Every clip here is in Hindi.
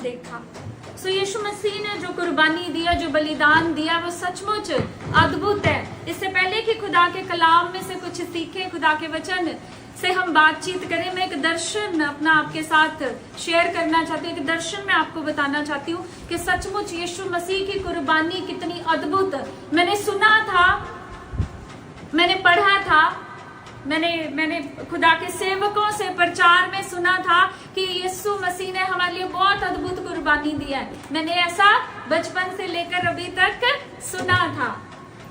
देखा। सो यीशु मसीह ने जो कुर्बानी दिया, जो बलिदान दिया, वो सचमुच अद्भुत है। इससे पहले कि खुदा के कलाम में से कुछ सीखें, खुदा के वचन से हम बातचीत करें, मैं एक दर्शन अपना आपके साथ शेयर करना चाहती हूँ। एक दर्शन मैं आपको बताना चाहती हूँ कि सचमुच यीशु मसीह की कुर्बानी कितनी अद्भुत। मैंने सुना था, मैंने पढ़ा था, मैंने खुदा के सेवकों से प्रचार में सुना था कि यीशु मसीह ने हमारे लिए बहुत अद्भुत कुर्बानी दिया है। मैंने ऐसा बचपन से लेकर अभी तक सुना था,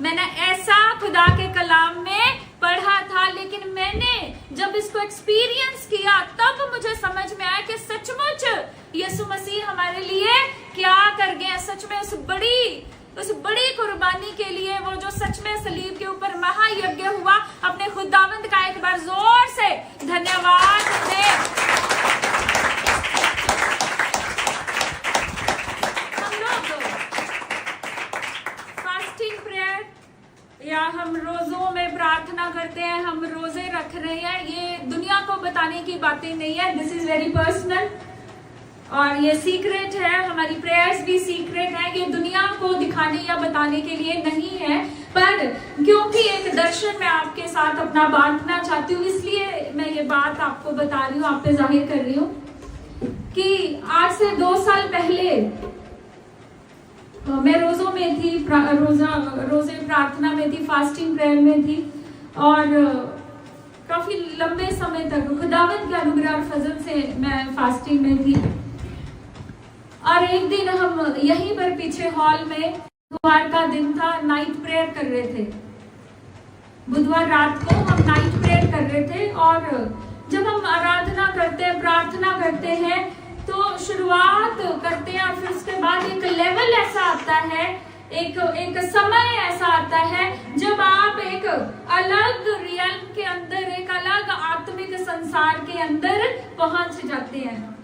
मैंने ऐसा खुदा के कलाम में पढ़ा था, लेकिन मैंने जब इसको एक्सपीरियंस किया तब मुझे समझ में आया कि सचमुच यीशु मसीह हमारे लिए क्या कर गए। सच में उस बड़ी कुर्बानी के लिए, वो जो सच में सलीब के ऊपर महायज्ञ हुआ, अपने खुदावंद का एक बार जोर से धन्यवाद दें। हम लोग फास्टिंग प्रेयर या हम रोजों में प्रार्थना करते हैं, हम रोजे रख रहे हैं, ये दुनिया को बताने की बातें नहीं है। दिस इज वेरी पर्सनल और ये सीक्रेट है, हमारी प्रेयर्स भी सीक्रेट है, ये दुनिया को दिखाने या बताने के लिए नहीं है। पर क्योंकि एक दर्शन मैं आपके साथ अपना बांटना चाहती हूँ, इसलिए मैं ये बात आपको बता रही हूँ, आप पे जाहिर कर रही हूँ कि आज से 2 साल पहले मैं रोजों में थी, रोजे प्रार्थना में थी, फास्टिंग प्रेयर में थी और काफी लंबे समय तक खुदावंद के अनुग्रह और फजल से मैं फास्टिंग में थी। और एक दिन हम यहीं पर पीछे हॉल में, बुधवार का दिन था, नाइट प्रेयर कर रहे थे। बुधवार रात को हम नाइट प्रेयर कर रहे थे और जब हम आराधना करते हैं, प्रार्थना करते हैं, तो शुरुआत करते हैं और फिर उसके बाद एक लेवल ऐसा आता है, एक समय ऐसा आता है जब आप एक अलग रियल्म के अंदर, एक अलग आत्मिक संसार के अंदर पहुंच जाते हैं।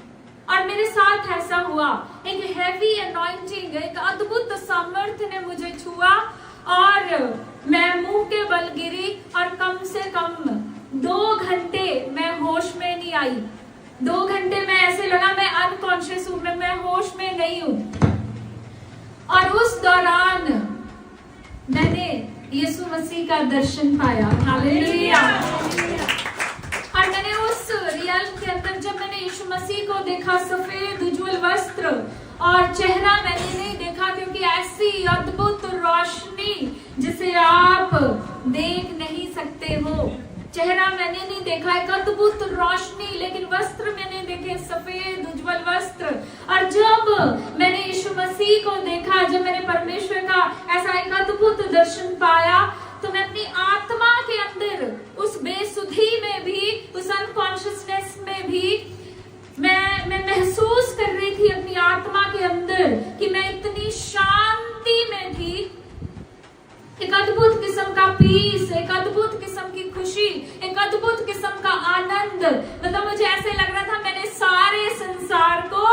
और मेरे साथ ऐसा हुआ, एक हैवी अनॉइंटिंग, एक अद्भुत सामर्थ्य ने मुझे छुआ और मैं मुंह के बल गिरी और कम से कम 2 घंटे मैं होश में नहीं आई। 2 घंटे में ऐसे लगा मैं अनकॉन्शियस हूं, मैं होश में नहीं हूं। और उस दौरान मैंने यीशु मसीह का दर्शन पाया। हालेलुया। और मैंने उस रियल के अंदर जब मैंने यीशु मसीह को देखा, सफेद उज्जवल वस्त्र और चेहरा मैंने नहीं देखा, क्योंकि ऐसी अद्भुत रोशनी जिसे आप देख नहीं सकते हो, चेहरा मैंने नहीं देखा, एक अद्भुत रोशनी, लेकिन वस्त्र मैंने देखे, सफेद उज्जवल वस्त्र। और जब मैंने यीशु मसीह को देखा, जब मैंने परमेश्वर का ऐसा एक अद्भुत दर्शन पाया, तो मैं अपनी आत्मा के अंदर, उस बेसुधी में भी, उस अनकॉन्शियसनेस में भी मैं महसूस कर रही थी अपनी आत्मा के अंदर कि मैं इतनी शांति में थी, एक अद्भुत किस्म का पीस, एक अद्भुत किस्म की खुशी, एक अद्भुत किस्म का आनंद। मतलब मुझे ऐसे लग रहा था मैंने सारे संसार को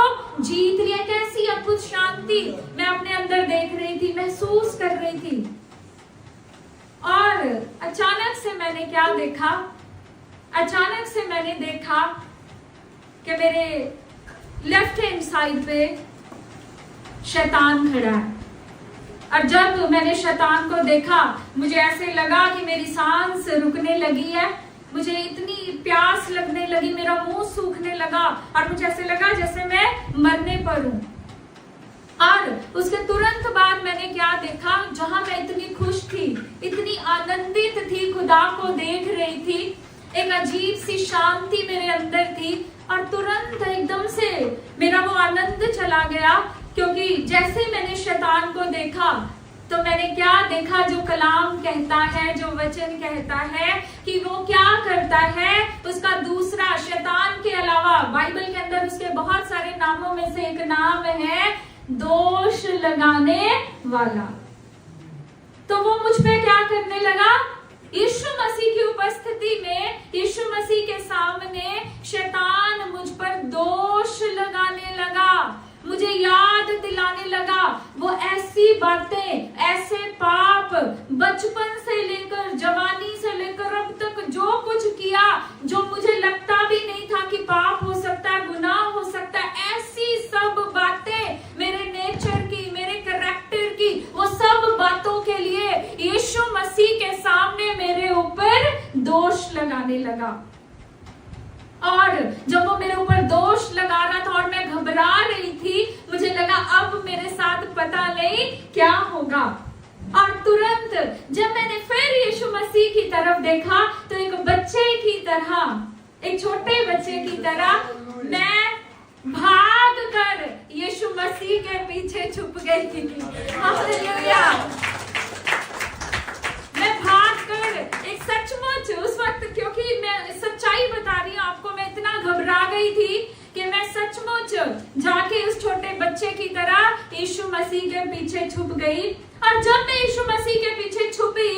जीत लिया। कैसी अद्भुत शांति मैं अपने अंदर देख रही थी, महसूस कर रही थी। और अचानक से मैंने क्या देखा, अचानक से मैंने देखा कि मेरे लेफ्ट हैंड साइड पे शैतान खड़ा है। और जब मैंने शैतान को देखा, मुझे ऐसे लगा कि मेरी सांस रुकने लगी है, मुझे इतनी प्यास लगने लगी, मेरा मुंह सूखने लगा और मुझे ऐसे लगा जैसे मैं मरने पर हूं। और उसके तुरंत बाद मैंने क्या देखा, जहां मैं इतनी खुश थी, इतनी आनंदित थी, खुदा को देख रही थी, एक अजीब सी शांति मेरे अंदर थी और तुरंत एकदम से मेरा वो आनंद चला गया। क्योंकि जैसे मैंने शैतान को देखा तो मैंने क्या देखा, जो कलाम कहता है, जो वचन कहता है कि वो क्या करता है, उसका दूसरा, शैतान के अलावा बाइबल के अंदर उसके बहुत सारे नामों में से एक नाम है दोष लगाने वाला। तो वो मुझ पे क्या करने लगा, यीशु मसीह की उपस्थिति में, यीशु मसीह के सामने शैतान मुझ पर दोष लगाने लगा, मुझे याद दिलाने लगा वो ऐसी बातें, ऐसे पाप, बचपन से लेकर जवानी से लेकर अब तक जो कुछ किया, जो मुझे लगता भी नहीं था कि पाप हो सकता है, गुनाह हो सकता है, ऐसी सब बातें लगाने लगा। और जब वो मेरे ऊपर दोष लगा रहा था और मैं घबरा रही थी, मुझे लगा अब मेरे साथ पता नहीं क्या होगा। और तुरंत जब मैंने फिर यीशु मसीह की तरफ देखा तो एक बच्चे की तरह, एक छोटे बच्चे की तरह मैं भाग कर यीशु मसीह के पीछे छुप गई थी। हालेलुया। मैं भाग कर एक सचमुच उस वक्त, क्योंकि मैं सच्चाई बता रही हूँ आपको, मैं इतना घबरा गई थी कि मैं सचमुच जाके उस छोटे बच्चे की तरह यीशु मसीह के पीछे छुप गई। और जब मैं यीशु मसीह के पीछे छुपी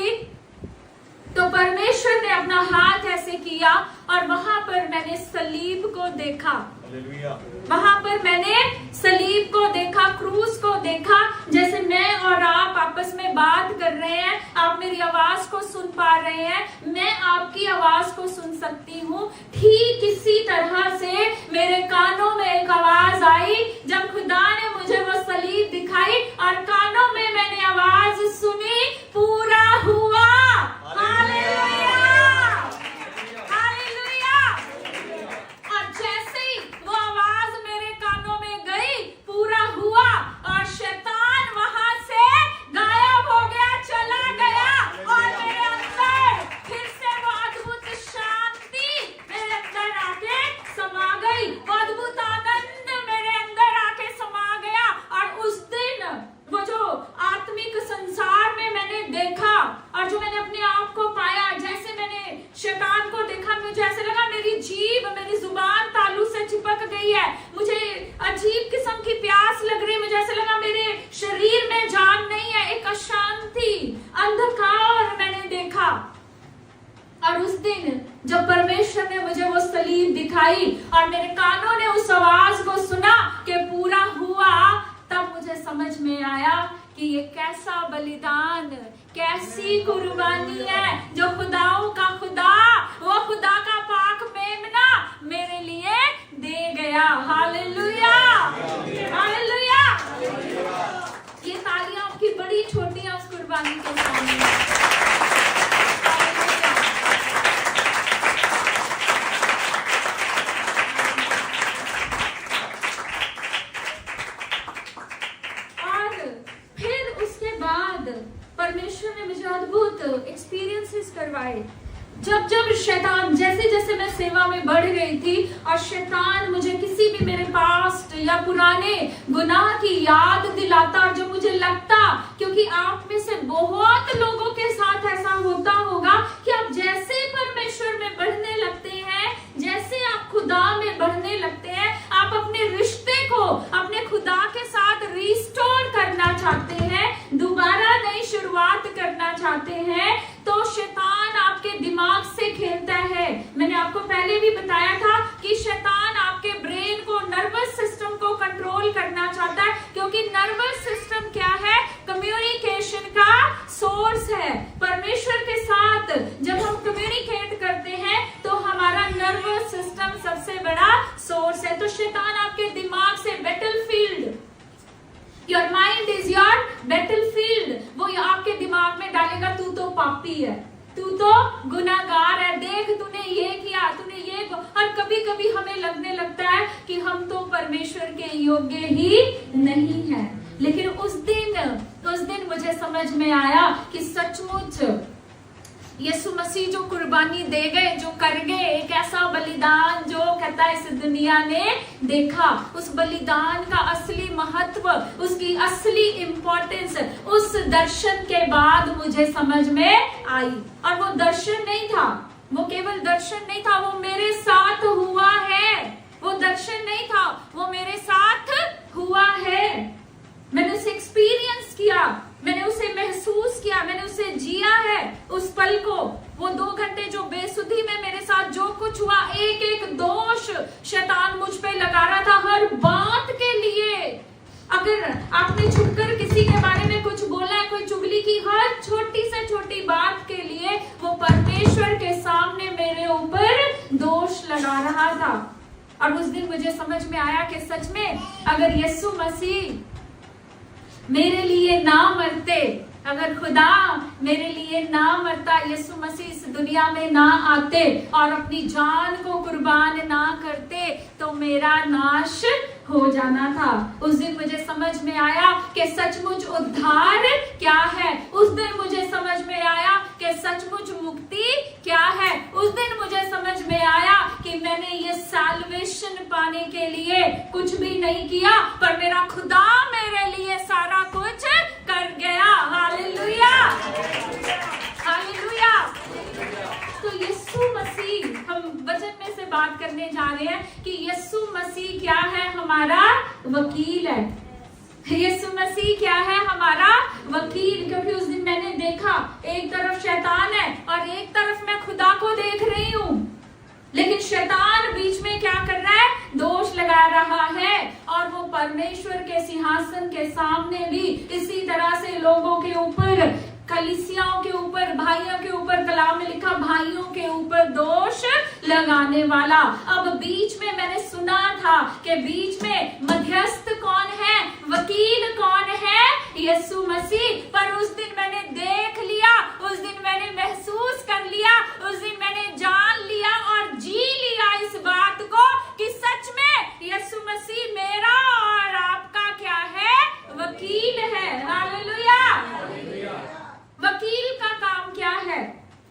तो परमेश्वर ने अपना हाथ ऐसे किया और वहां पर मैंने सलीब को देखा। वहां पर मैंने सलीब को देखा, क्रूस को देखा। जैसे मैं और आप आपस में बात कर रहे हैं, आप मेरी आवाज को सुन पा रहे हैं, मैं आपकी आवाज को सुन सकती हूँ। ठीक इसी तरह से मेरे कानों में एक आवाज आई जब खुदा ने मुझे वो सलीब दिखाई और कानों में मैंने आवाज सुनी, पूरा हुआ। Hallelujah, hallelujah. और जैसे ही वो आवाज मेरे कानों में गई, पूरा हुआ और शैतान वहां से गायब हो गया, चला गया। और मेरे अंदर फिर से वो अद्भुत शांति मेरे अंदर आके समा गई, वो अद्भुत आनंद मेरे अंदर आके समा गया। और उस दिन वो जो आत्मिक संसार में मैंने देखा और जो मैंने अपने आप को पाया, जैसे मैंने शैतान को देखा, मुझे ऐसे लगा मेरी जीभ, मेरी जुबान तालू से चिपक गई है, मुझे अजीब किस्म की प्यास लग रही है, मुझे ऐसे लगा मेरे शरीर में जान नहीं है, एक अशांति, अंधकार मैंने देखा। और उस दिन जब परमेश्वर ने मुझे वो सलीब दिखाई और मेरे कानों ने उस आवाज को सुना कि पूरा हुआ, तब मुझे समझ में आया कि ये कैसा बलिदान, कैसी कुर्बानी है जो खुदाओं का खुदा, वो खुदा का पाक मेमना मेरे लिए दे गया। Hallelujah, hallelujah. ये तालियां आपकी बड़ी छोटी हैं उस कुर्बानी के सामने। परमेश्वर ने मुझे अद्भुत एक्सपीरियंसेस करवाए। जब जब शैतान, जैसे जैसे मैं सेवा में बढ़ गई थी और शैतान मुझे किसी भी मेरे पास्ट या पुराने गुनाह की याद दिलाता, और जब मुझे लगता, क्योंकि आप में से बहुत लोगों के साथ ऐसा होता होगा कि आप जैसे परमेश्वर में बढ़ने लगते हैं, जैसे आप खुदा में बढ़ने लगते हैं, आप अपने रिश्ते को अपने खुदा के साथ रिस्टोर करना चाहते हैं, दोबारा नई शुरुआत करना चाहते हैं, तो शैतान आपके दिमाग से खेलता है। मैंने आपको पहले भी बताया था कि शैतान आपके ब्रेन को, नर्वस सिस्टम को कंट्रोल करना चाहता है, क्योंकि नर्वस सिस्टम क्या है? कम्युनिकेशन का सोर्स है। परमेश्वर के साथ जब हम कम्युनिकेट करते हैं तो हमारा नर्वस सिस्टम सबसे बड़ा सोर्स है। तो शैतान आपके दिमाग से battlefield, your mind is your battlefield, वो आपके दिमाग में डालेगा तू तो पापी है, तू तो गुनाहगार है, देख तूने ये किया, तूने ये। और कभी कभी हमें लगने लगता है कि हम तो परमेश्वर के योग्य ही नहीं है। लेकिन उस दिन मुझे समझ में आया कि सचमुच यीशु मसीह जो कुर्बानी दे गए, जो कर गए, एक ऐसा बलिदान जो कहता है इस दुनिया ने देखा, उस बलिदान का असली महत्व, उसकी असली इंपॉर्टेंस उस दर्शन के बाद मुझे समझ में आई। और वो दर्शन नहीं था, वो केवल दर्शन नहीं था, वो मेरे साथ हुआ है। वो दर्शन नहीं था, वो मेरे साथ हुआ है। मैंने उसे एक्सपीरियंस किया, मैंने उसे महसूस किया, मैंने उसे जिया है उस पल को। वो 2 घंटे जो बेसुधी में मेरे साथ जो कुछ हुआ, एक एक दोष शैतान मुझ पे लगा रहा था हर बात के लिए। अगर आपने छुपकर किसी के बारे में कुछ बोला है, कोई चुगली की, हर छोटी से छोटी बात के लिए वो परमेश्वर के सामने मेरे ऊपर दोष लगा रहा था। और उस दिन मुझे समझ में आया कि सच में अगर यीशु मसीह मेरे लिए ना मरते अगर खुदा मेरे लिए ना मरता, यीशु मसीह इस दुनिया में ना आते और अपनी जान को कुर्बान ना करते, तो मेरा नाश हो जाना था। उस दिन मुझे समझ में आया कि सचमुच उद्धार क्या है। उस दिन मुझे समझ में आया कि सचमुच मुक्ति क्या है। उस दिन मुझे समझ में आया कि मैंने ये सैल्वेशन पाने के लिए कुछ भी नहीं किया, पर मेरा खुदा मेरे लिए सारा कुछ कर गया। Hallelujah, hallelujah. तो यीशु मसीह, हम वचन में से बात करने जा रहे हैं कि यीशु मसीह क्या है? हमारा वकील है। यीशु मसीह क्या है? हमारा वकील। क्योंकि उस दिन मैंने देखा एक तरफ शैतान है और एक तरफ मैं खुदा को देख रही हूँ, लेकिन शैतान बीच में क्या कर रहा है? दोष लगा रहा है। और वो परमेश्वर के सिंहासन के सामने भी इसी तरह से लोगों के ऊपर, कलीसियाओं के ऊपर, भाइयों के ऊपर, कलाम में लिखा भाइयों के ऊपर दोष लगाने वाला। अब बीच में मैंने सुना था कि बीच में मध्यस्थ कौन है, वकील कौन है? यीशु मसीह। पर उस दिन मैंने देख लिया, उस दिन मैंने महसूस कर लिया, उस दिन मैंने जान लिया और जी लिया इस बात को कि सच में यीशु मसीह मेरा और आपका क्या है? वकील है। हालेलुया। वकील का काम क्या है?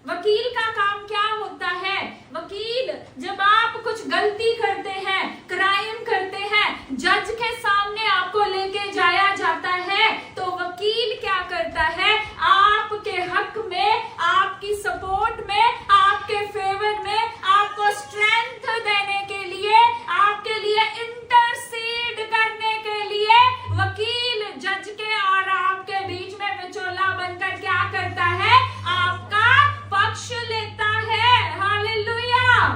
वकील का काम क्या होता है? वकील, जब आप कुछ गलती करते हैं, क्राइम करते हैं, जज के सामने आपको लेके जाया जाता है, तो वकील क्या करता है? आपके हक में, आपकी सपोर्ट में, आपके फेवर में, आपको स्ट्रेंथ देने के लिए, आपके लिए इंटरसीड करने के लिए वकील जज के और आपके बीच में विचोला बनकर क्या करता है? आपका पक्ष लेता है। हालेलुया।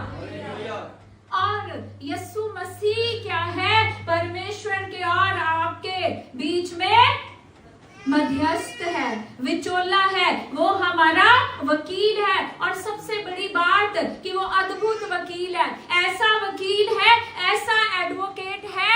और यीशु मसीह क्या है? परमेश्वर के और आपके बीच में मध्यस्थ है, विचोला है, वो हमारा वकील है। और सबसे बड़ी बात कि वो अद्भुत वकील है, ऐसा वकील है, ऐसा एडवोकेट है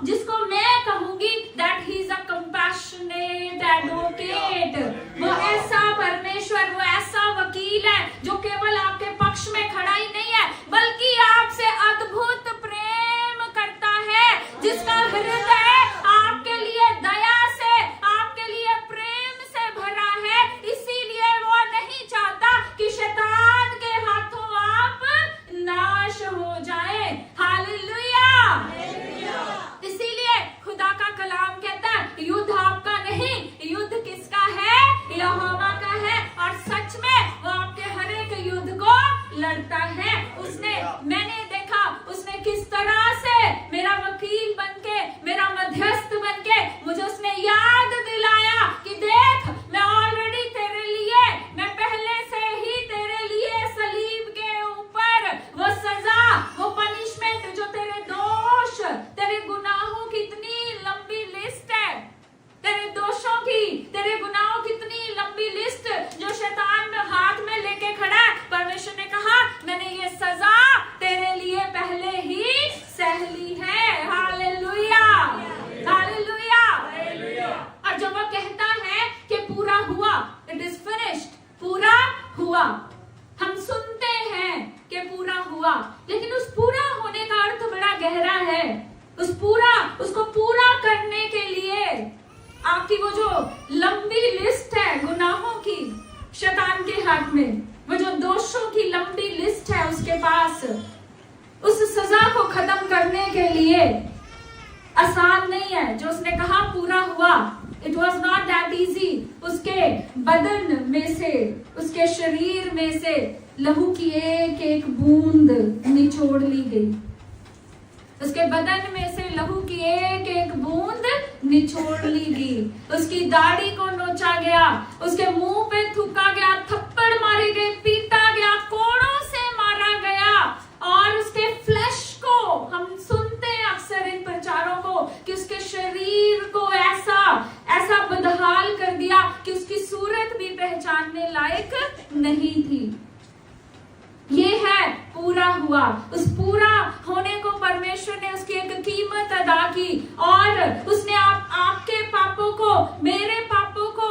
जिसको मैं कहूंगी that he is a compassionate advocate. वो ऐसा परमेश्वर, वो ऐसा वकील है जो केवल आपके पक्ष में खड़ा ही नहीं है, बल्कि आपसे अद्भुत प्रेम करता है, जिसका हृदय आपके लिए दया से, आपके लिए प्रेम से भरा है। इसीलिए वो नहीं चाहता कि शैतान के हाथों आप नाश हो जाए। हालेलुया। इसीलिए खुदा का कलाम कहता है युद्ध आपका नहीं, युद्ध किसका है? यहोवा का है। और सच में वो आपके हर एक युद्ध को लड़ता है। मैंने देखा उसने किस तरह से मेरा वकील बनके, मेरा मध्यस्थ बनके मुझे उसने याद दिलाया कि देख, मैं ऑलरेडी तेरे लिए, मैं पहले से ही तेरे लिए सलीब के ऊपर वो सजा, वो पनिशमेंट, जो तेरे दोष, तेरे गुनाहों की इतनी लंबी लिस्ट है, तेरे दोषों की, तेरे गुनाहों की इतनी लंबी लिस्ट जो शैतान में हाथ में लेके खड़ा है, परमेश्वर ने कहा मैंने ये सजा तेरे लिए पहले ही सह ली है। Hallelujah, hallelujah. और जब वो कहता है कि पूरा हुआ, इट इज फिनिश्ड, पूरा हुआ, हम सुनते हैं कि पूरा हुआ, लेकिन उस पूरा होने का अर्थ बड़ा गहरा है। उसको पूरा करने के लिए आपकी वो जो लंबी लिस्ट है गुनाहों की शैतान के हाथ में, वो जो दोषों की लंबी लिस्ट है उसके पास, उस सजा को खत्म करने के लिए आसान नहीं है। जो उसने कहा पूरा हुआ, it was not that easy. उसके बदन में से, उसके शरीर में से लहू की एक एक बूंद निचोड़ ली गई। उसके बदन में से लहू की एक एक बूंद निचोड़ ली गई। उसकी दाढ़ी को नोचा गया, उसके मुंह पे थूका गया, थप्पड़ मारे गए, पीटा गया, कोड़ों से मारा गया। और उसके फ्लैश को हम सुनते हैं अक्सर इन प्रचारों को कि उसके शरीर को ऐसा बदहाल कर दिया कि उसकी सूरत भी पहचानने लायक नहीं थी। ये है पूरा हुआ। उस पूरा होने को परमेश्वर ने उसकी एक कीमत अदा की और उसने आपके पापों को, मेरे पापों को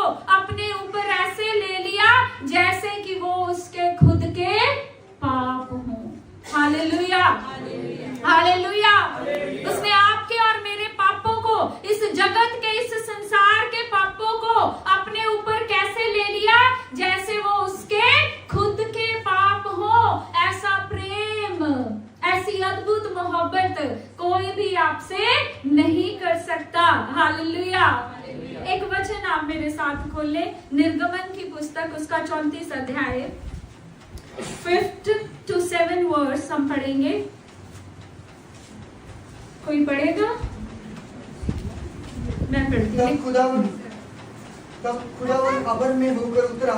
भी आपसे नहीं कर सकता। हालेलुया। एक वचन आप मेरे साथ खोले, निर्गमन की पुस्तक उसका 34 अध्याय 5 to 7 वर्स हम पढ़ेंगे। कोई पढ़ेगा? मैं पढ़ती हूँ। तब खुदावन अबर में होकर उतरा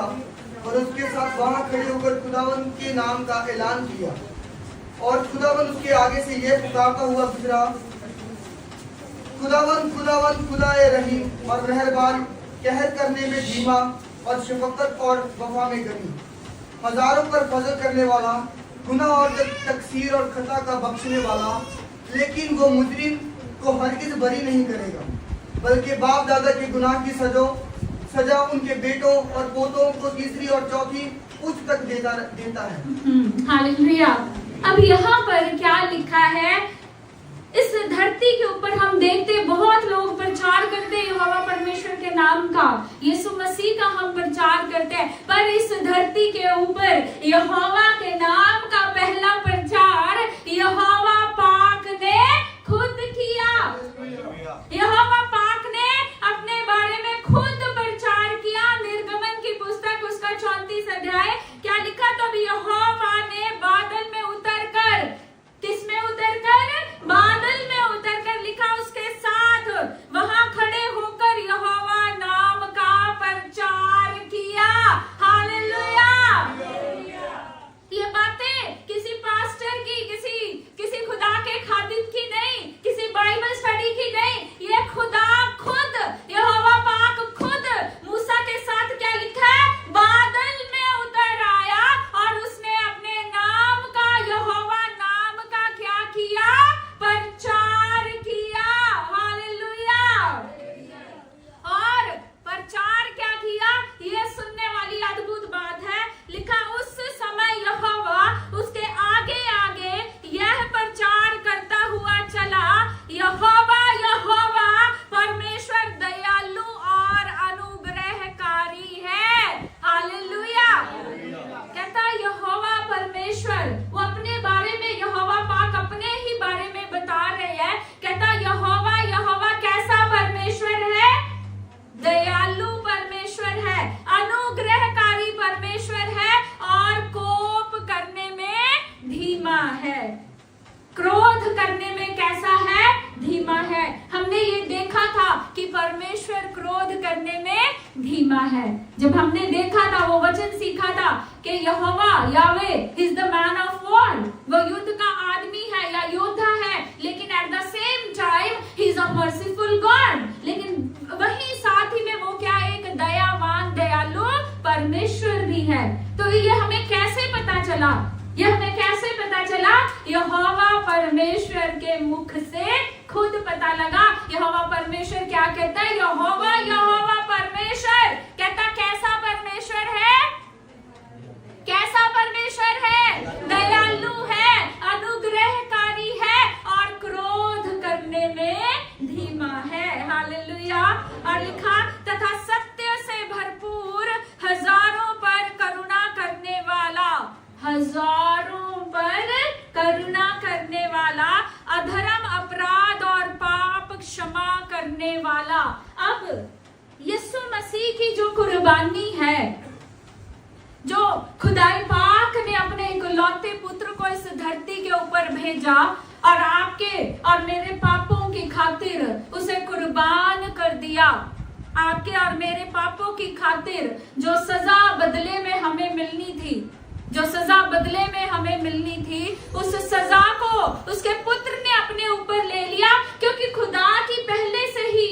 और उसके साथ वहां खड़े होकर खुदावन के नाम का ऐलान किया, और खुदावन उसके आगे से यह पुकारता हुआ गुजरा, खुदावन खुदावन खुदाए रहीम और मेहरबान, कहर करने में धीमा और शफकत और वफा में गनी, हजारों पर फजल करने वाला, गुनाह और तकसीर और खता का बख्शने वाला, लेकिन वो मुजरिम को हरगिज बरी नहीं करेगा, बल्कि बाप दादा के गुनाह की सजा उनके बेटों और पोतों को तीसरी और चौथी उच्च तक देता है। हालेलुया। अब यहाँ पर क्या लिखा है? इस धरती के ऊपर हम देखते बहुत लोग प्रचार करते हैं यहोवा परमेश्वर के नाम का, यीशु मसीह का हम प्रचार करते हैं, पर इस धरती के ऊपर यहोवा के नाम का पहला प्रचार यहोवा पाक ने खुद किया। यहोवा पाक ने अपने बारे में खुद प्रचार किया। निर्गमन की पुस्तक उसका 34 अध्याय क्या लिखा? तब यहोवा ने बादल में उतरकर, किसमें उतरकर? बादल में उतरकर, लिखा उसके साथ वहां खड़े होकर यहोवा नाम का प्रचार किया। हालेलुया। ये बातें किसी पास्टर की, किसी खुदा के खादिम की नहीं, किसी बाइबल स्टडी की नहीं, ये खुदा खुद, यहोवा पाक खुद मूसा के साथ क्या लिखा है? बादल में उतर आया और उसने अपने नाम का, यहोवा नाम का क्या किया? प्रचार किया। हालेलुया। और प्रचार क्या किया? ये सुनने वाली अद्भुत बात है। लिखा उस समय यहोवा उसके आगे आगे यह प्रचार करता हुआ चला, यहोवा यहोवा परमेश्वर दयालु और अनुग्रहकारी है। हालेलुया। कहता यहोवा परमेश्वर, वो अपने बारे में, यहोवा पाक अपने ही बारे में बता रहे हैं। कहता यहोवा यहोवा कैसा परमेश्वर है? दयालु परमेश्वर है, अनुग्रहकारी परमेश्वर है, और कोप करने में धीमा है। क्रोध करने में कैसा है? धीमा है। हमने ये देखा था कि परमेश्वर क्रोध करने में धीमा है। जब हमने देखा था, वो वचन सीखा था कि यहोवा यावे is the man of war, वो युद्ध का आदमी है या योद्धा है, लेकिन at the same time he is a merciful God. लेकिन वही साथ ही में वो क्या, एक दयावान दयालु परमेश्वर भी है। तो ये हमें कैसे पता चला? ये हमें कैसे पता चला? यहोवा परमेश्वर के मुख से खुद पता लगा। यहोवा परमेश्वर क्या कहता है? यहोवा यहोवा परमेश्वर कहता कैसा परमेश्वर है? कैसा परमेश्वर है? दयालु है, अनुग्रहकारी है और क्रोध करने में धीमा है। हालेलुया। और लिखा तथा सत्य से भरपूर, हजारों पर करुणा करने वाला, हजारों पर करुणा करने वाला, अधर्म अपराध और पाप क्षमा करने वाला। अब यीशु मसीह की जो कुर्बानी है, जो खुदाई पाक ने अपने इकलौते पुत्र को इस धरती के ऊपर भेजा और आपके और मेरे पापों की खातिर उसे कुर्बान कर दिया, आपके और मेरे पापों की खातिर जो सजा बदले में हमें मिलनी थी, जो सजा बदले में हमें मिलनी थी, उस सजा को उसके पुत्र ने अपने ऊपर ले लिया। क्योंकि खुदा की पहले से ही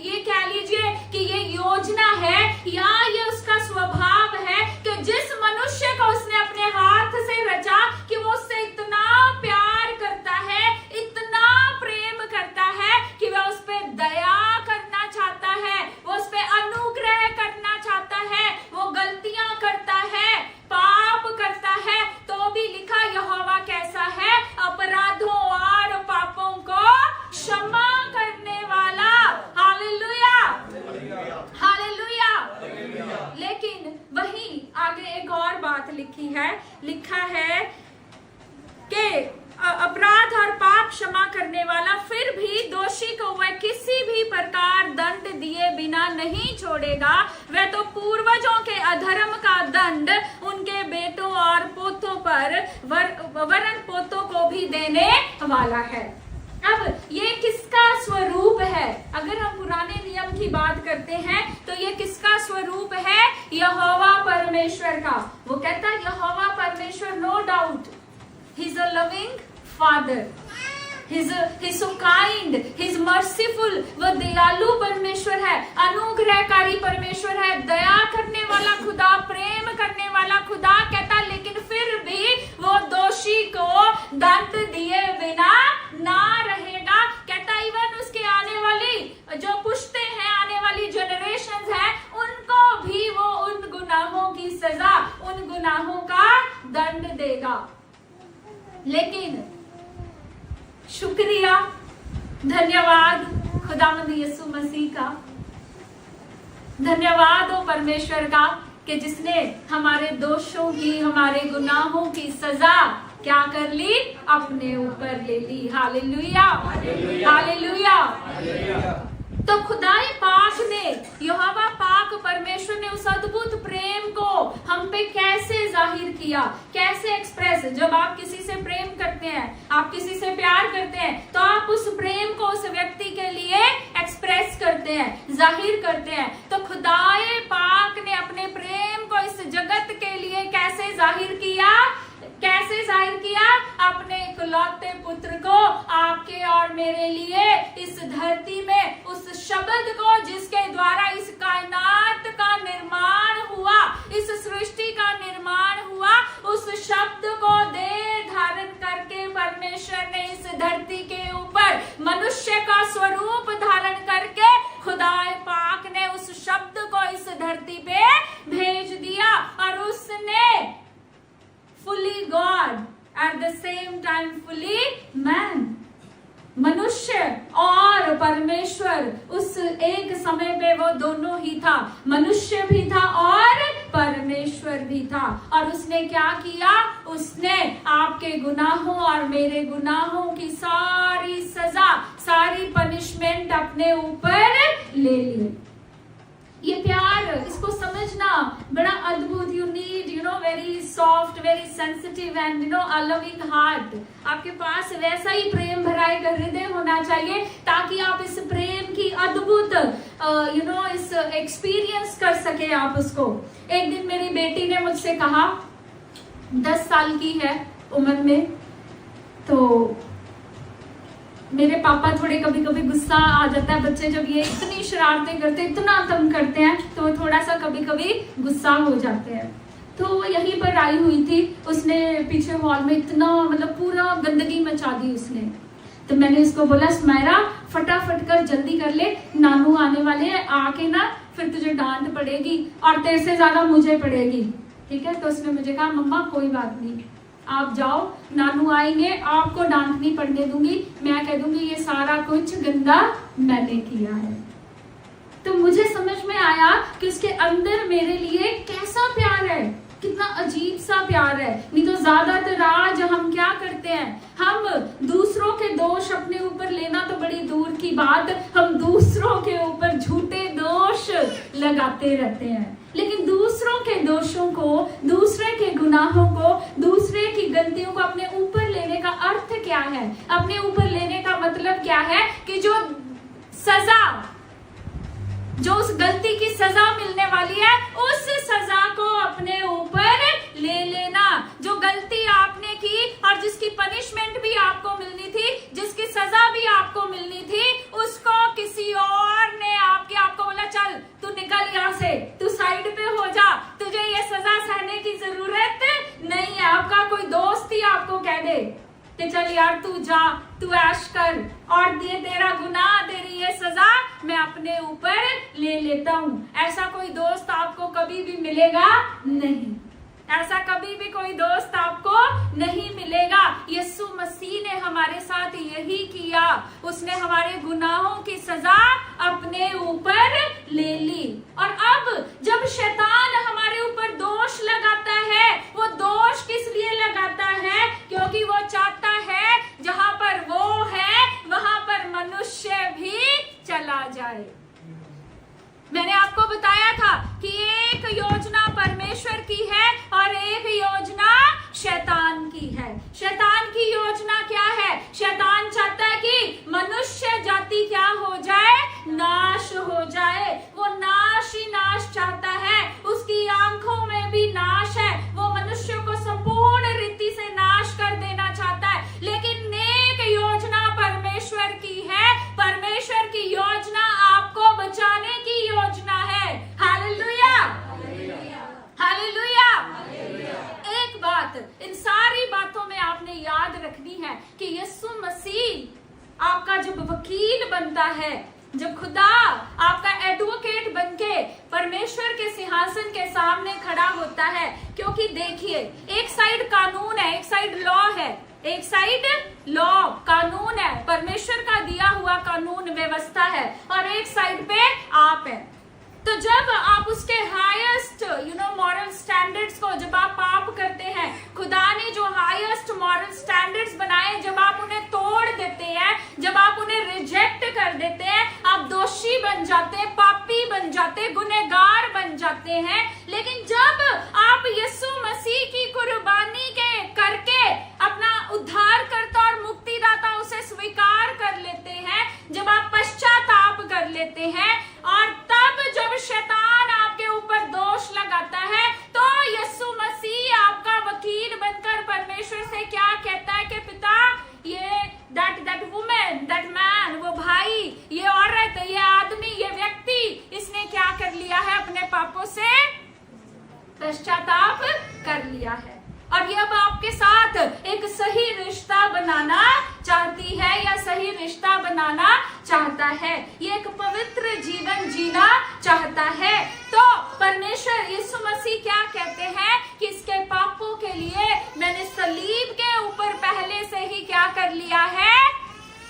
ये कह लीजिए कि ये योजना है या ये उसका स्वभाव है कि जिस मनुष्य को उसने अपने हाथ से रचा, कि वो उससे इतना प्यार करता है, इतना प्रेम करता है कि वह उस पर दया करना चाहता है, वो उस पर अनुग्रह करना चाहता है, वो गलतियां करता है, पाप करता है, तो भी लिखा यहोवा कैसा है? अपराधों और पापों को नहीं छोड़ेगा। वह तो पूर्वजों के अधर्म का दंड उनके बेटों और पोतों पर वरन पोतों को भी देने वाला है। अब ये किसका स्वरूप है? अगर हम पुराने नियम की बात करते हैं तो ये किसका स्वरूप है? यहोवा परमेश्वर का। वो कहता है यहोवा परमेश्वर, no doubt he is a loving father, He's so kind, He's merciful। वो दयालु परमेश्वर है, अनुग्रहकारी परमेश्वर है, दया करने वाला खुदा, प्रेम करने वाला खुदा। कहता लेकिन फिर भी वो दोषी को दंड दिए बिना ना रहेगा। कहता इवन उसके आने वाली जो पुश्ते हैं, आने वाली जनरेशंस है, उनको भी वो उन गुनाहों की सजा, उन गुनाहों का दंड देगा। लेकिन शुक्रिया, धन्यवाद खुदावंद यीशु मसीह का, धन्यवाद हो परमेश्वर का कि जिसने हमारे दोषों की, हमारे गुनाहों की सजा क्या कर ली? अपने ऊपर ले ली। Hallelujah, hallelujah. तो खुदाई पाक ने, यहोवा पाक परमेश्वर ने उस अद्भुत प्रेम को हम पे कैसे जाहिर किया, कैसे एक्सप्रेस। जब आप किसी से प्रेम करते हैं, आप किसी से प्यार करते हैं, तो आप उस प्रेम को उस व्यक्ति के लिए एक्सप्रेस करते हैं, जाहिर करते हैं। तो खुदाई पाक ने अपने प्रेम को इस जगत के लिए कैसे जाहिर किया? कैसे जाहिर किया? अपने इकलौते पुत्र को आपके और मेरे लिए इस धरती में, उस शब्द को जिसके द्वारा इस कायनात का निर्माण हुआ, इस सृष्टि का निर्माण हुआ, उस शब्द को देह धारण करके परमेश्वर ने इस धरती के ऊपर मनुष्य का स्वरूप धारण करके खुदाए पाक ने उस शब्द को इस धरती पे भेज दिया। और उसने fully God at the same time fully man, मनुष्य और परमेश्वर उस एक समय पे वो दोनों ही था, मनुष्य भी था और परमेश्वर भी था। और उसने क्या किया? उसने आपके गुनाहों और मेरे गुनाहों की सारी सजा, सारी पनिशमेंट अपने ऊपर ले ली। ये प्यार, इसको समझना बड़ा अद्भुत। You need very soft, very sensitive and a loving heart. आपके पास वैसा ही प्रेम भरा एक हृदय होना चाहिए ताकि आप इस प्रेम की अद्भुत इस एक्सपीरियंस कर सके आप उसको। एक दिन मेरी बेटी ने मुझसे कहा, 10 साल की है उम्र में, तो मेरे पापा थोड़े कभी कभी गुस्सा आ जाता है, बच्चे जब ये इतनी शरारतें करते, इतना तंग करते हैं, तो थोड़ा सा कभी कभी गुस्सा हो जाते हैं। तो वो यहीं पर आई हुई थी, उसने पीछे हॉल में इतना मतलब पूरा गंदगी मचा दी उसने। तो मैंने उसको बोला, स्मायरा फटाफट कर, जल्दी कर ले, नानू आने वाले हैं, आके ना फिर तुझे डांट पड़ेगी और तेरे से ज्यादा मुझे पड़ेगी, ठीक है? तो उसने मुझे कहा, मम्मा कोई बात नहीं, आप जाओ, नानू आएंगे, आपको डांट नहीं पड़ने दूंगी, मैं कह दूंगी ये सारा कुछ गंदा मैंने किया है। तो मुझे समझ में आया कि उसके अंदर मेरे लिए कैसा प्यार है, कितना अजीब सा प्यार है। नहीं तो ज्यादातर आज हम क्या करते हैं, हम दूसरों के दोष अपने ऊपर लेना तो बड़ी दूर की बात, हम दूसरों के ऊपर झूठे दोष लगाते रहते हैं। लेकिन दूसरों के दोषों को, दूसरे के गुनाहों को, दूसरे की गलतियों को अपने ऊपर लेने का अर्थ क्या है? अपने ऊपर लेने का मतलब क्या है कि जो सजा, जो उस गलती की सजा मिलने वाली है, उस सजा को अपने ऊपर ले लेना। जो गलती आपने की और जिसकी पनिशमेंट भी आपको मिलनी थी, जिसकी सजा भी आपको मिलनी थी, उसको किसी और ने आपको बोला, चल तू निकल यहाँ से, तू साइड पे हो जा, तुझे ये सजा सहने की जरूरत नहीं है। आपका कोई दोस्त ही आपको कह दे कि चल यार तू जा, तू ऐश कर, और ये तेरा गुनाह, तेरी ये सजा मैं अपने ऊपर ले लेता हूँ। ऐसा कोई दोस्त आपको कभी भी मिलेगा नहीं, ऐसा कभी भी कोई दोस्त आपको नहीं मिलेगा। यीशु मसीह ने हमारे साथ यही किया, उसने हमारे गुनाहों की सजा अपने ऊपर ले ली। और अब जब शैतान हमारे ऊपर दोष लगाता है, वो दोष किस लिए लगाता है? क्योंकि वो चाहता है जहां पर वो है वहां पर मनुष्य भी चला जाए। मैंने आपको बताया था कि एक योजना परमेश्वर की है और एक योजना शैतान की है। शैतान की योजना क्या है? शैतान चाहता है कि मनुष्य जाति क्या हो जाए? नाश हो जाए। वो नाश ही नाश चाहता है, उसकी आंखों में भी नाश है। वो मनुष्य को संपूर्ण रीति से नाश कर देना चाहता है। लेकिन नेक योजना परमेश्वर की है। परमेश्वर की योजना आपको बचाने की योजना है। Hallelujah, hallelujah. एक बात इन सारी बातों में आपने याद रखनी है कि यीशु मसीह आपका जब वकील बनता है, जब खुदा आपका एडवोकेट बनके परमेश्वर के सिंहासन के सामने खड़ा होता है, क्योंकि देखिए एक साइड कानून है, एक साइड लॉ है, एक साइड लॉ कानून है, परमेश्वर का दिया हुआ कानून व्यवस्था है, और एक साइड पे आप है। तो जब आप उसके हाईएस्ट मॉरल स्टैंडर्ड्स को जब आप पाप करते हैं, खुदा ने जो हाईएस्ट मॉरल स्टैंडर्ड्स बनाए जब आप उन्हें तोड़ देते हैं, जब आप उन्हें रिजेक्ट कर देते हैं, आप दोषी बन जाते हैं, पापी बन जाते हैं, गुनहगार बन जाते हैं। लेकिन जब आप यीशु मसीह की कुर्बानी के करके अपना उद्धारकर्ता और मुक्तिदाता उसे स्वीकार कर लेते हैं, जब आप पश्चाताप कर लेते हैं, और तब जब शैतान आपके ऊपर दोष लगाता है, तो यीशु मसीह आपका वकील बनकर परमेश्वर से क्या कहता है कि पिता, ये दैट वुमेन, दैट मैन, वो भाई, ये औरत, ये आदमी, ये व्यक्ति, इसने क्या कर लिया है? अपने पापों से पश्चाताप कर लिया है, और ये अब आपके साथ एक सही रिश्ता बनाना चाहती है या सही रिश्ता बनाना चाहता है, ये एक पवित्र जीवन जीना चाहता है। तो परमेश्वर यीशु मसीह क्या कहते हैं कि इसके पापों के लिए मैंने सलीब के ऊपर पहले से ही क्या कर लिया है?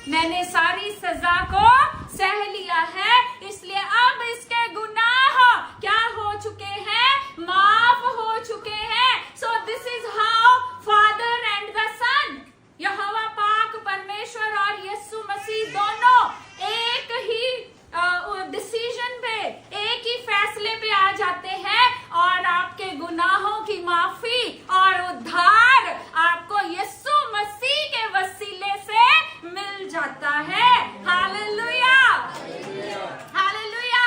मैंने सारी सजा को सह लिया है, इसलिए अब इसके गुनाह क्या हो चुके हैं? माफ हो चुके हैं। So this is how father and the son, Jehovah पाक परमेश्वर और यीशु मसीह दोनों एक ही डिसीजन पे, एक ही फैसले पे आ जाते हैं, और आपके गुनाहों की माफी और उद्धार आपको यीशु मसीह के वसीले से मिल जाता है। Hallelujah, hallelujah.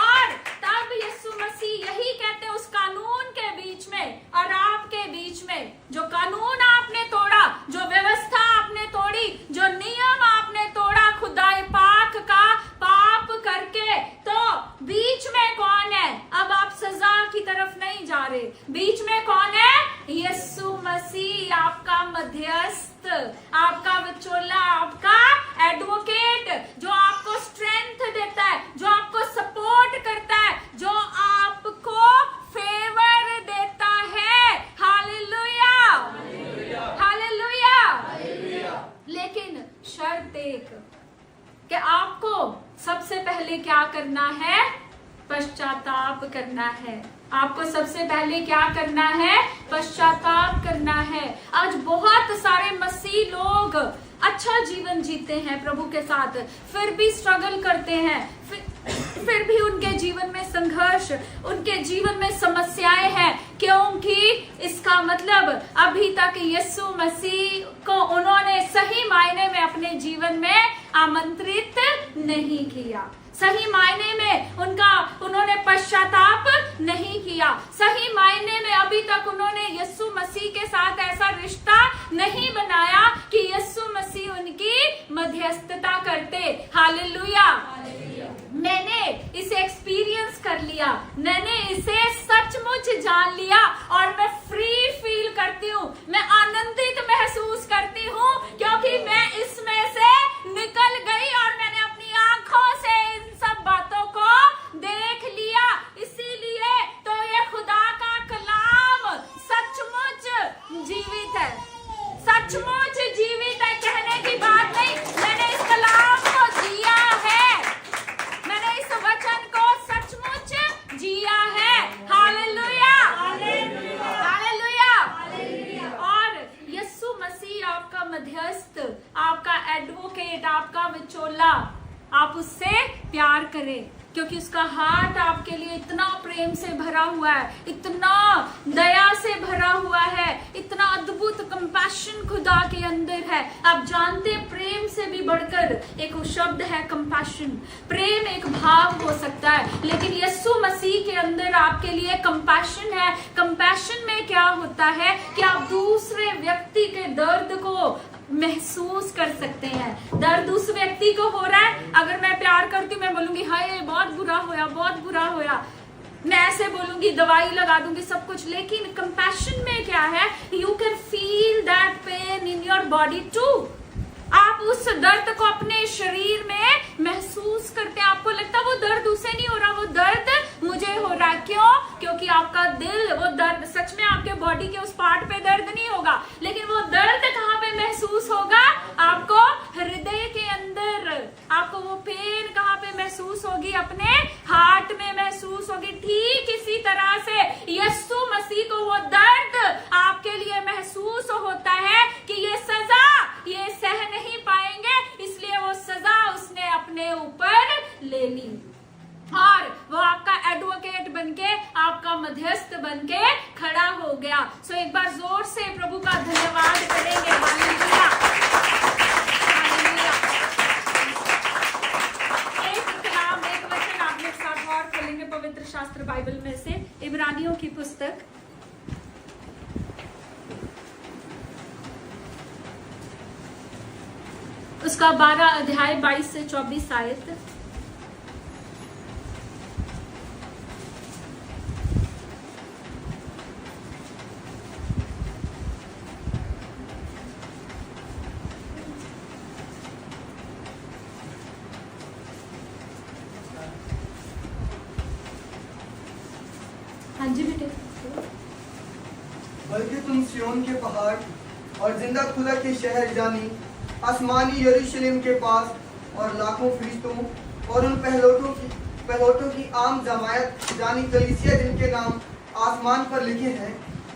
और तब यीशु मसीह यही कहते हैं, उस कानून के बीच में और आपके बीच में, जो कानून आपने तोड़ा, जो व्यवस्था आपने तोड़ी, जो नियम आपने तोड़ा खुदाए पाक का पाप करके, तो बीच में कौन है? अब आप सजा की तरफ नहीं जा रहे, बीच में कौन है? यीशु मसीह, आपका मध्यस्थ, आपका विचोला, आपका एडवोकेट, जो आपको स्ट्रेंथ देता है, जो आपको सपोर्ट करता है, जो आपको फेवर देता है। Hallelujah, hallelujah. लेकिन शर्त एक कि आपको सबसे पहले क्या करना है? पश्चाताप करना है। आपको सबसे पहले क्या करना है? पश्चाताप करना है। आज बहुत सारे मसीह लोग अच्छा जीवन जीते हैं प्रभु के साथ, फिर भी स्ट्रगल करते हैं, फिर भी उनके जीवन में संघर्ष, उनके जीवन में समस्याएं हैं, क्योंकि इसका मतलब अभी तक यीशु मसीह को उन्होंने सही मायने में अपने जीवन में आमंत्रित नहीं किया, सही मायने में उन्होंने पश्चाताप नहीं किया, सही मायने में अभी तक उन्होंने यीशु मसीह के साथ ऐसा रिश्ता नहीं बनाया कि यीशु मसीह उनकी मध्यस्थता करते। हालेलुया। मैंने इसे एक्सपीरियंस कर लिया, मैंने इसे सचमुच जान लिया, और मैं फ्री फील करती हूँ, मैं आनंदित महसूस करती हूँ, क्योंकि मैं इसमें से निकल गई और मैंने अपनी आंखों से इन सब बातों को देख लिया। इसीलिए तो ये खुदा का कलाम सचमुच जीवित है, सचमुच जीवित है, कहने की बात नहीं। मैंने इस कलाम को जिया है, मैंने इस वचन को सचमुच जिया है। Hallelujah, hallelujah. और यीशु मसीह आपका मध्यस्थ, आपका एडवोकेट, आपका विचोला, आप उससे प्यार करें, क्योंकि उसका हार्ट आपके लिए इतना प्रेम से भरा हुआ है, इतना दया से भरा हुआ है, इतना अद्भुत कंपैशन खुदा के अंदर है। आप जानते प्रेम से भी बढ़कर एक शब्द है कंपैशन। प्रेम एक भाव हो सकता है, लेकिन यीशु मसीह के अंदर आपके लिए कंपैशन है। कंपैशन में क्या होता है कि आप दूसरे व्यक्ति के दर्द को महसूस कर सकते हैं। दर्द उस व्यक्ति को हो रहा है, अगर मैं प्यार करती हूँ मैं बोलूंगी हाय बहुत बुरा होया, बहुत बुरा होया, मैं ऐसे बोलूंगी, दवाई लगा दूंगी, सब कुछ। लेकिन कंपैशन में क्या है, you can feel that pain in your body too. आप उस दर्द को अपने शरीर में महसूस करते हैं। आपको लगता है वो दर्द उसे नहीं हो रहा, वो दर्द मुझे हो रहा है। क्यों? क्योंकि आपका दिल, वो दर्द सच में आपके बॉडी के उस पार्ट पे दर्द नहीं होगा, लेकिन वो दर्द कहाँ पे महसूस होगा? आपको हृदय के अंदर। आपको वो पेन कहाँ पे महसूस होगी? अपने हार्ट में महसूस होगी। ठीक इसी तरह से यीशु मसीह को वो दर्द आपके लिए महसूस होता है कि ये सजा ये सह नहीं पाएंगे, इसलिए वो सजा उसने अपने ऊपर ले ली और वो आपका एडवोकेट बनके, आपका मध्यस्थ बनके खड़ा हो गया। सो एक बार जोर से प्रभु का धन्यवाद करेंगे। Hallelujah, hallelujah. एक कलाम, एक वचन आप मेरे साथ और खोलेंगे पवित्र शास्त्र बाइबल में से, इब्रानियों की पुस्तक, उसका 12 अध्याय 22 से 24 आयत। हाँ जी बेटे। बल्कि तुम सियोन के पहाड़ और जिंदा खुदा के शहर जानी आसमानी यरूशलेम के पास और लाखों फरिश्तों और उन पहलोटों की आम जमायत जानी कलीसिया जिनके नाम आसमान पर लिखे हैं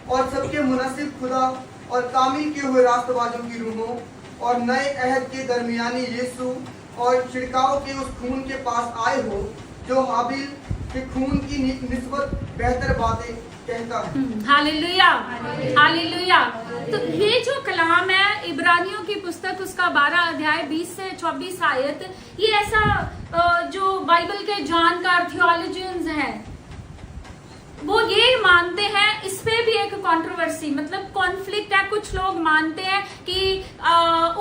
और सबके मुनासिब खुदा और कामिल किए हुए रास्तबाजों की रूहों और नए अहद के दरमियानी यीशु और छिड़काव के उस खून के पास आए हो जो हाबिल के खून की निस्बत बेहतर बातें कहता है। Hallelujah, hallelujah. तो ये जो कलाम है इब्रानियों की पुस्तक, उसका 12 अध्याय 20 से 24 आयत, ये ऐसा जो बाइबल के जानकार थियोलॉजियंस हैं वो ये मानते हैं, इस पे भी एक कंट्रोवर्सी मतलब कॉन्फ्लिक्ट है। कुछ लोग मानते हैं कि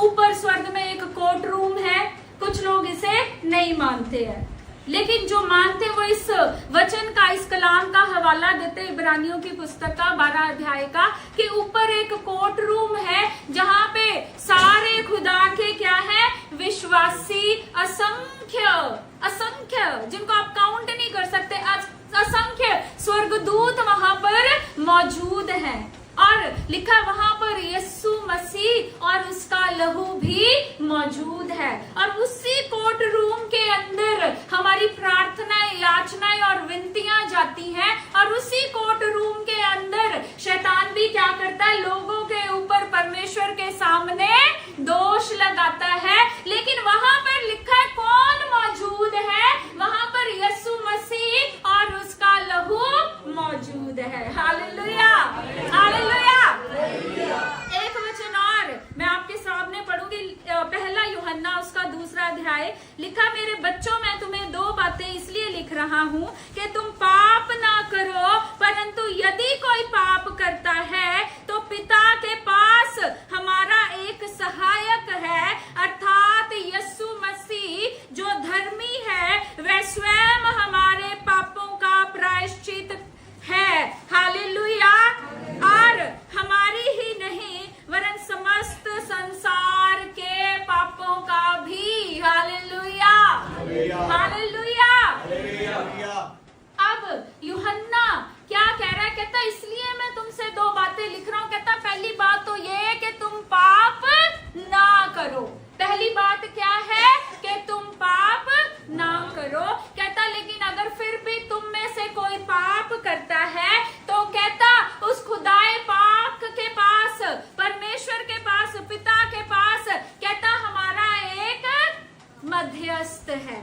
ऊपर स्वर्ग में एक कोर्ट रूम है, कुछ लोग इसे नहीं मानते हैं। लेकिन जो मानते वो इस वचन का, इस कलाम का हवाला देते इब्रानियों की पुस्तक का 12 अध्याय का, कि ऊपर एक कोर्ट रूम है जहां पे सारे खुदा के क्या है, विश्वासी, असंख्य असंख्य, जिनको आप काउंट नहीं कर सकते, असंख्य स्वर्गदूत वहां पर मौजूद हैं। और लिखा वहां पर यीशु मसीह और उसका लहू भी मौजूद है। और उसी कोर्ट रूम के अंदर हमारी प्रार्थनाएं, याचनाएं और विनतियां जाती हैं। और उसी कोर्ट रूम के अंदर शैतान भी क्या करता है, लोगों के ऊपर परमेश्वर के सामने दोष लगाता है। लेकिन वहां पर लिखा है कौन मौजूद है, वहां पर यीशु मसीह और उसका लहू मौजूद है। Hallelujah, hallelujah. एक वचन और मैं आपके सामने पढ़ूंगी, 1 यूहन्ना उसका 2 अध्याय। लिखा, मेरे बच्चों मैं तुम्हें 2 बातें इसलिए लिख रहा हूँ कि तुम पाप ना करो, परंतु यदि कोई पाप करता है तो पिता के पास हमारा एक सहायक है, अर्थात यीशु मसीह जो धर्मी है, वह स्वयं हमारे पापों का प्रायश्चित है। हालेलुया। और हमारी ही नहीं वरन समस्त संसार के पापों का भी। Hallelujah, hallelujah. अब यूहन्ना क्या कह रहा है, कहता इसलिए मैं तुमसे 2 बातें लिख रहा हूं। कहता पहली बात तो ये है कि तुम पाप ना करो। पहली बात क्या है कि तुम पाप ना करो। कहता लेकिन अगर फिर भी तुम में से कोई पाप करता है तो कहता उस खुदाए पाक के पास, परमेश्वर के पास, पिता के पास, कहता हमारा एक मध्यस्थ है,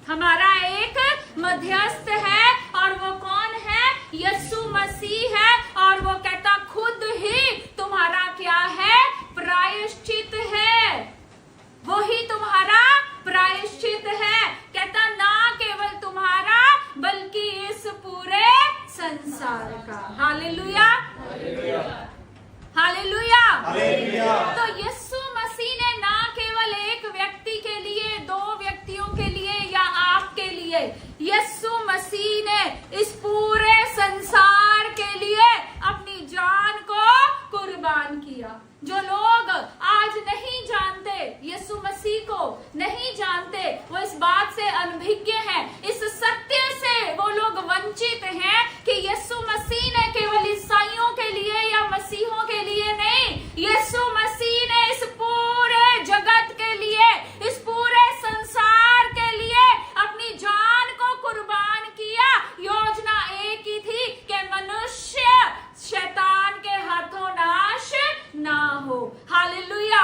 हमारा एक मध्यस्थ है, और वो कौन है? यीशु मसीह है। और वो कहता खुद ही तुम्हारा क्या है? प्रायश्चित है। वो ही तुम्हारा प्रायश्चित है। कहता ना केवल तुम्हारा बल्कि इस पूरे संसार का। Hallelujah, hallelujah. तो यीशु मसीह ने ना केवल एक व्यक्ति के लिए, दो व्यक्तियों के लिए या आपके लिए, यीशु मसीह ने इस पूरे संसार के लिए अपनी जान को कुर्बान किया। जो लोग आज नहीं जानते, यीशु मसीह को नहीं जानते, वो इस बात से अनभिज्ञ हैं, इस सत्य से वो लोग वंचित हैं कि यीशु मसीह ने केवल ईसाइयों के लिए या मसीहों के लिए नहीं, यीशु मसीह ने इस पूरे जगत के लिए, इस पूरे संसार के लिए अपनी जान को कुर्बान किया। योजना एक ही थी कि मनुष्य शैतान के हाथों नाश ना हो। Hallelujah,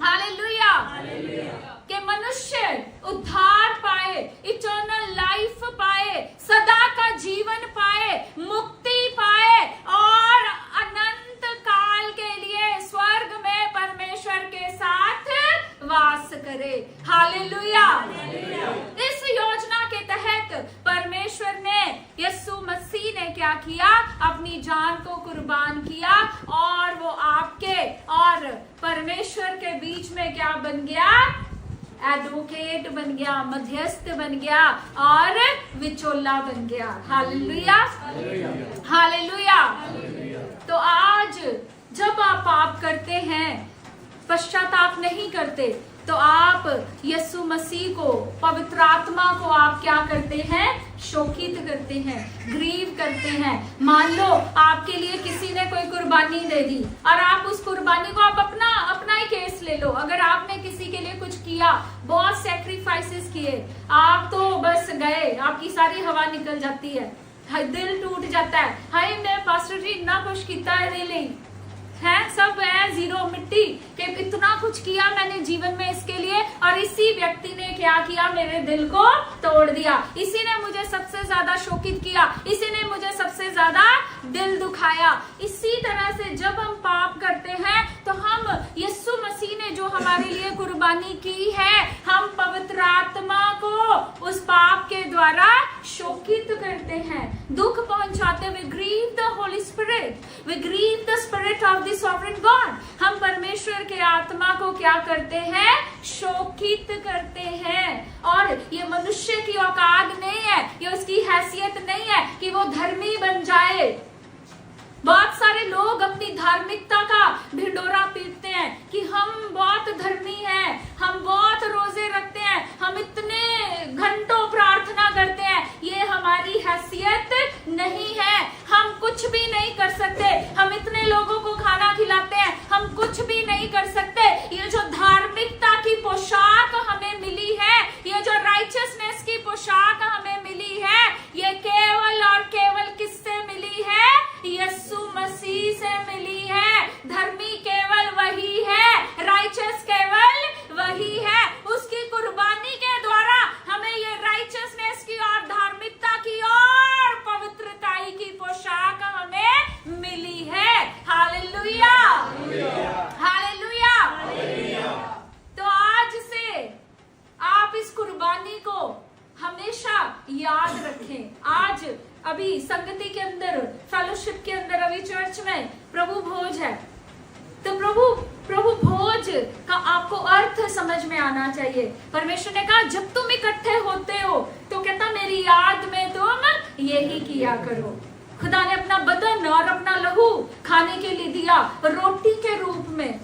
hallelujah. कि मनुष्य उद्धार पाए, इटर्नल लाइफ पाए, सदा का जीवन पाए, मुक्ति पाए और अनंत काल के लिए स्वर्ग में परमेश्वर के साथ वास करे। हालेलुया। इस योजना के तहत परमेश्वर ने, यीशु मसीह ने क्या किया? अपनी जान को कुर्बान किया, और वो आपके और परमेश्वर के बीच में क्या बन गया? एडवोकेट बन गया, मध्यस्थ बन गया और विचोला बन गया। Hallelujah, hallelujah. तो आज जब आप पाप करते हैं, पश्चाताप नहीं करते, तो आप यीशु मसीह को, पवित्र आत्मा को आप क्या करते हैं? शोकित करते हैं, ग्रीव करते हैं। मान लो आपके लिए किसी ने कोई कुर्बानी दे दी और आप उस कुर्बानी को, आप अपना ही केस ले लो। अगर आपने किसी के लिए कुछ किया, बहुत सैक्रिफाइसेस किए, आप तो बस गए, आपकी सारी हवा निकल जाती है, दिल टूट जाता है। हाय मैं पास्टर जी इतना कुछ किया है, सब है जीरो मिट्टी कि इतना कुछ किया मैंने जीवन में इसके लिए, और इसी व्यक्ति ने क्या किया? मेरे दिल को तोड़ दिया। इसी ने मुझे सबसे ज्यादा शोकित किया, इसी ने मुझे सबसे ज्यादा दिल दुखाया। इसी तरह से जब हम पाप करते हैं तो हम यीशु मसीह ने जो हमारे लिए कुर्बानी की है, हम पवित्र आत्मा को उस पाप के द्वारा शोकित करते हैं, दुख पहुंचाते हुए। Grieve the Holy Spirit, we grieve the Spirit of the sovereign God. हम परमेश्वर के आत्मा को क्या करते हैं? शोकित करते हैं। और ये मनुष्य की औकात नहीं है, ये उसकी हैसियत नहीं है कि वो धर्मी बन जाए। बहुत सारे लोग अपनी धार्मिकता का ढिंडोरा पीटते हैं कि हम बहुत धर्मी हैं, हम बहुत रोजे रखते हैं, हम इतने घंटों प्रार्थना करते हैं। ये हमारी हैसियत नहीं है, हम कुछ भी नहीं कर सकते। हम इतने लोगों को खाना खिलाते हैं, हम कुछ भी नहीं कर सकते। ये जो धार्मिकता की पोशाक हमें मिली है, ये जो राइचियसनेस की पोशाक हमें मिली है, ये केवल और केवल किससे मिली है? यीशु मसीह से मिली है। धर्मी केवल वही है, राइचियस केवल वही है। उसकी कुर्बानी के द्वारा हमें ये राइचियसनेस की और धार्मिकता की और पवित्रताई की पोशाक हमें मिली है। Hallelujah, hallelujah. तो आज से आप इस कुर्बानी को हमेशा याद रखें। आज अभी संगति के अंदर, फेलोशिप के अंदर, अभी चर्च में प्रभु भोज है, तो प्रभु भोज का आपको अर्थ समझ में आना चाहिए। परमेश्वर ने कहा जब तुम इकट्ठे होते हो तो कहता मेरी याद में तुम यही किया करो। खुदा ने अपना बदन और अपना लहू खाने के लिए दिया, रोटी के रूप में,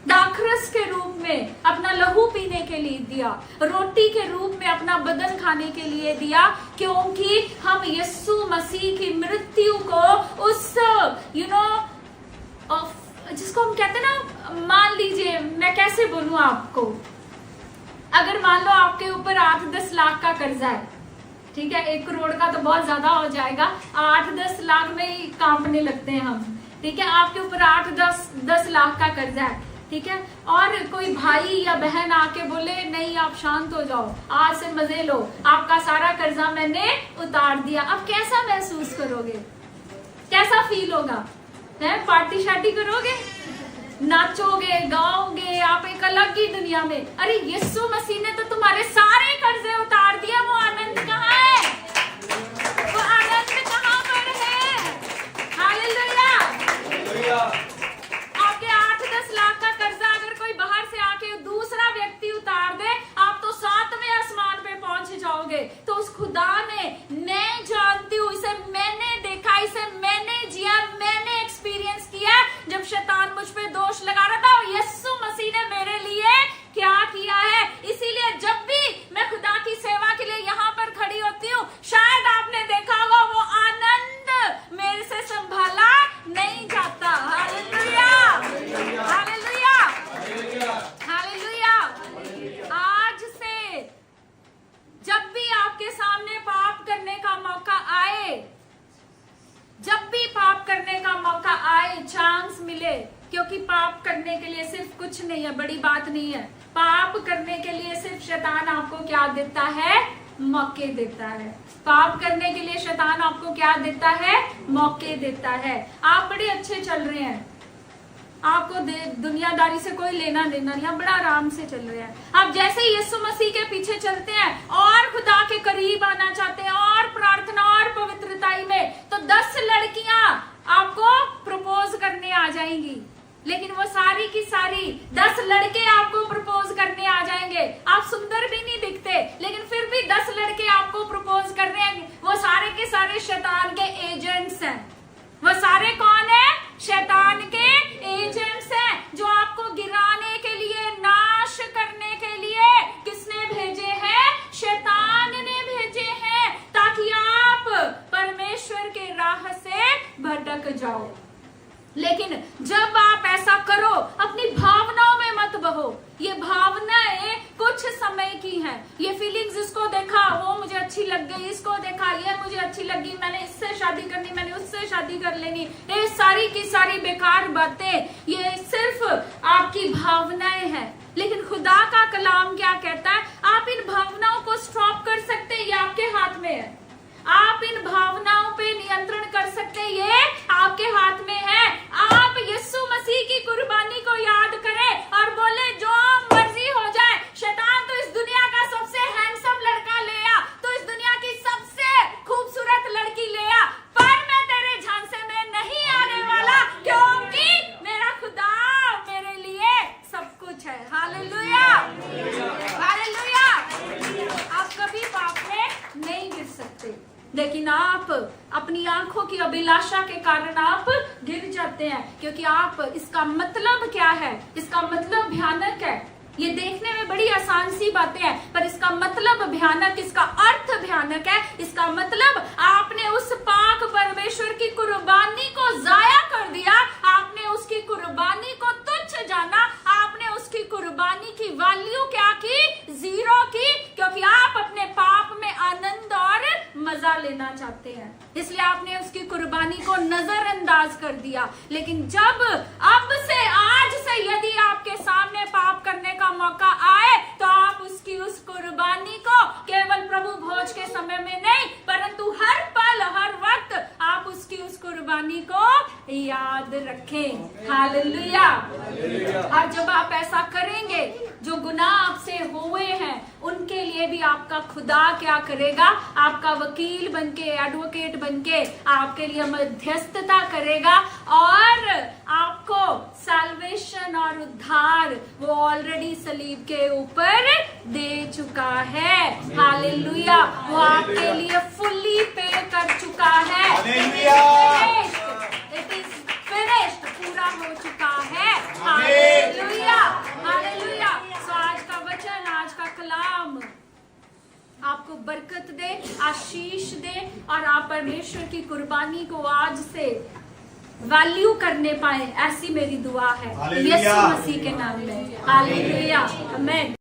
दाखरस के रूप में अपना लहू पीने के लिए दिया, रोटी के रूप में अपना बदन खाने के लिए दिया, क्योंकि हम यीशु मसीह की मृत्यु को उस जिसको हम कहते हैं ना, मान लीजिए, मैं कैसे बोलूं आपको, अगर मान लो आपके ऊपर 8-10 लाख का कर्जा है, ठीक है, 1 करोड़ का तो बहुत ज्यादा हो जाएगा, 8-10 लाख में ही कांपने लगते हैं हम, ठीक है, आपके ऊपर 8-10 लाख का कर्जा है। ठीक है। और कोई भाई या बहन आके बोले नहीं आप शांत हो जाओ, आज से मजे लो, आपका सारा कर्जा मैंने उतार दिया, अब कैसा महसूस करोगे? कैसा फील होगा? है पार्टी शार्टी करोगे, नाचोगे, गाओगे, आप एक अलग ही दुनिया में। अरे यीशु मसीह ने तो तुम्हारे सारे कर्जे उतार दिया, वो आनंद कहाँ है? वो आनंद कहाँ पर है? हालेलुया। आपके 8-10 लाख का कर्जा अगर कोई बाहर से आके दूसरा व्यक्ति उतार दे, आप तो 7वें आसमान पे पहुंच जाओगे। तो उस खुदा ने, मैं जानती हूँ, इसे मैंने देखा, इसे मैंने जिया, मैंने एक्सपीरियंस किया। जब शैतान मुझ पे दोष लगा रहा था, यीशु मसीह ने मेरे लिए क्या किया है। इसीलिए जब भी मैं खुदा की सेवा के लिए यहाँ पर खड़ी होती हूँ, शायद आपने देखा होगा वो आनंद मेरे से संभाला नहीं जाता। Hallelujah, hallelujah, hallelujah. आज से जब भी आपके सामने पाप करने का मौका आए, जब भी पाप करने का मौका आए, चांस मिले, क्योंकि पाप करने के लिए सिर्फ कुछ नहीं है, बड़ी बात नहीं है। पाप करने के लिए सिर्फ शैतान आपको क्या देता है? मौके देता है। पाप करने के लिए शैतान आपको क्या देता है? मौके देता है। आप बड़े अच्छे चल रहे हैं, आपको दुनियादारी से कोई लेना देना नहीं, आप बड़ा आराम से चल रहे हैं। आप जैसे यीशु मसीह के पीछे चलते हैं और खुदा के करीब आना चाहते हैं और प्रार्थना और पवित्रताई में, तो 10 लड़कियां आपको प्रपोज करने आ जाएंगी। लेकिन वो सारी की सारी 10 लड़के आपको प्रपोज करने आ जाएंगे। आप सुंदर भी नहीं दिखते, लेकिन फिर भी 10 लड़के आपको प्रपोज कर रहे हैं। वो सारे के सारे शैतान के एजेंट्स हैं। वो सारे कौन है? शैतान के एजेंट्स हैं, जो आपको गिराने के लिए, नाश करने के लिए किसने भेजे हैं? शैतान ने भेजे हैं, ताकि आप परमेश्वर के राह से भटक जाओ। लेकिन जब आप ऐसा करो, अपनी भावनाओं में मत बहो। ये भावनाएं कुछ समय की हैं। ये फीलिंग्स, इसको देखा वो मुझे अच्छी लग गई, इसको देखा ये मुझे अच्छी लगी, मैंने इससे शादी करनी, मैंने उससे शादी कर लेनी, ये सारी की सारी बेकार बातें, ये सिर्फ आपकी भावनाएं हैं। लेकिन खुदा का कलाम क्या कहता है? आप इन भावनाओं को स्टॉप कर सकते हैं, ये आपके हाथ में है। आप इन भावनाओं पे नियंत्रण कर सकते हैं, ये आपके हाथ में है। आप यीशु मसीह की कुर्बानी को याद करें और बोले जो मर्जी हो जाए, शैतान तो इस दुनिया का सबसे हैंडसम लड़का ले आ, तो इस दुनिया की सबसे खूबसूरत लड़की ले आ, पर मैं तेरे झांसे में नहीं आने वाला, क्योंकि मेरा खुदा मेरे लिए सब कुछ है। Hallelujah, hallelujah. आप कभी पाप में नहीं गिर सकते, लेकिन आप अपनी आंखों की अभिलाषा के कारण आप गिर जाते हैं। क्योंकि आप, इसका मतलब क्या है? इसका मतलब भयानक है। ये देखने में बड़ी आसान सी बातें हैं, पर इसका मतलब भयानक, इसका अर्थ भयानक है। इसका मतलब आपने उस पाक परमेश्वर की कुर्बानी को जाया कर दिया, आपने उसकी कुर्बानी को तुच्छ जाना, आपने उसकी कुर्बानी की वैल्यू क्या की? 0 की, क्योंकि आप अपने पाप में आनंद और मजा लेना चाहते हैं, इसलिए आपने उसकी कुर्बानी को नजरअंदाज कर दिया। लेकिन जब अब से, आज से यदि आपके सामने पाप करने का मौका आए, तो आप उसकी उस कुर्बानी को केवल प्रभु भोज के समय में नहीं, परंतु हर पल, हर वक्त आप उसकी उस कुर्बानी को याद रखें। हालेलुया। और जब आप ऐसा करेंगे, जो गुनाह आपसे हुए हैं, उनके लिए भी आपका खुदा क्या करेगा? आपका वकील बनके, एडवोकेट बनके आपके लिए मध्यस्थता करेगा, और आपको सैल्वेशन और उद्धार वो ऑलरेडी सलीब के ऊपर दे चुका है। हालेलुया। वो आपके लिए फुल्ली पे कर चुका है। इट इज फिनिश्ड, पूरा हो चुका है। Hallelujah, hallelujah. सो आज का वचन, आज का कलाम आपको बरकत दे, आशीष दे, और आप परमेश्वर की कुर्बानी को आज से वैल्यू करने पाए, ऐसी मेरी दुआ है यीशु मसीह के नाम में। हालेलुया, आमीन।